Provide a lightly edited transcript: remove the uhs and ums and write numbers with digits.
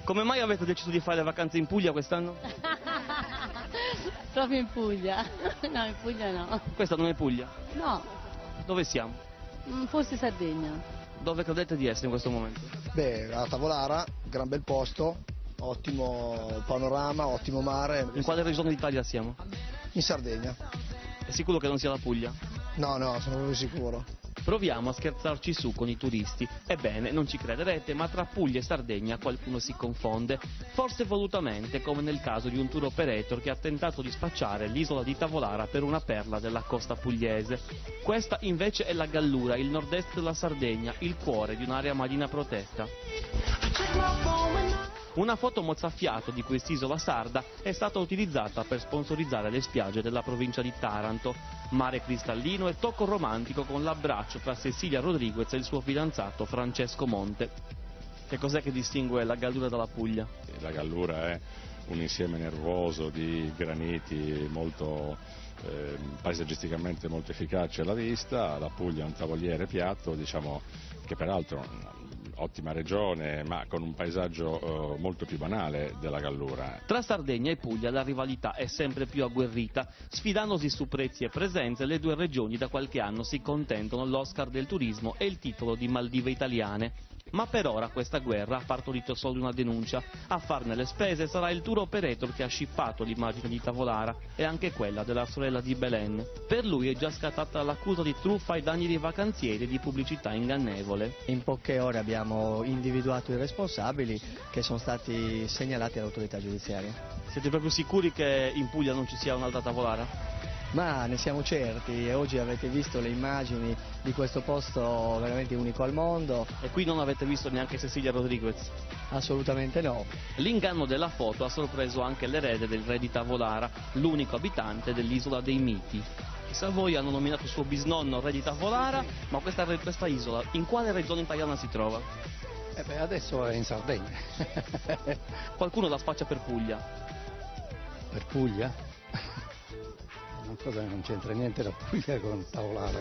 Come mai avete deciso di fare le vacanze in Puglia quest'anno? Proprio in Puglia. No, in Puglia no. Questa non è Puglia? No, Dove siamo? forse Sardegna. Dove credete di essere in questo momento? Beh, a Tavolara, gran bel posto, ottimo panorama, ottimo mare. In quale regione d'Italia siamo? In Sardegna. È sicuro che non sia la Puglia? No, sono proprio sicuro. Proviamo a scherzarci su con i turisti. Ebbene, non ci crederete, ma tra Puglia e Sardegna qualcuno si confonde. Forse volutamente, come nel caso di un tour operator che ha tentato di spacciare l'isola di Tavolara per una perla della costa pugliese. Questa invece è la Gallura, il nord-est della Sardegna, il cuore di un'area marina protetta. Una foto mozzafiato di quest'isola sarda è stata utilizzata per sponsorizzare le spiagge della provincia di Taranto. Mare cristallino e tocco romantico con l'abbraccio tra Cecilia Rodriguez e il suo fidanzato Francesco Monte. Che cos'è che distingue la Gallura dalla Puglia? La Gallura è un insieme nervoso di graniti molto paesaggisticamente molto efficace alla vista. La Puglia è un tavoliere piatto, diciamo, che peraltro ottima regione, ma con un paesaggio molto più banale della Gallura. Tra Sardegna e Puglia la rivalità è sempre più agguerrita. Sfidandosi su prezzi e presenze, le due regioni da qualche anno si contendono l'Oscar del turismo e il titolo di Maldive italiane. Ma per ora questa guerra ha partorito solo una denuncia. A farne le spese sarà il tour operator che ha scippato l'immagine di Tavolara e anche quella della sorella di Belen. Per lui è già scattata l'accusa di truffa ai danni dei vacanzieri e di pubblicità ingannevole. In poche ore abbiamo individuato i responsabili che sono stati segnalati all'autorità giudiziaria. Siete proprio sicuri che in Puglia non ci sia un'altra Tavolara? Ma ne siamo certi, e oggi avete visto le immagini di questo posto veramente unico al mondo. E qui non avete visto neanche Cecilia Rodriguez? Assolutamente no. L'inganno della foto ha sorpreso anche l'erede del re di Tavolara, l'unico abitante dell'isola dei miti. I Savoia hanno nominato suo bisnonno re di Tavolara, ma questa isola in quale regione italiana si trova? Adesso è in Sardegna. Qualcuno la spaccia per Puglia. Per Puglia? Non c'entra niente la Puglia con Tavolara.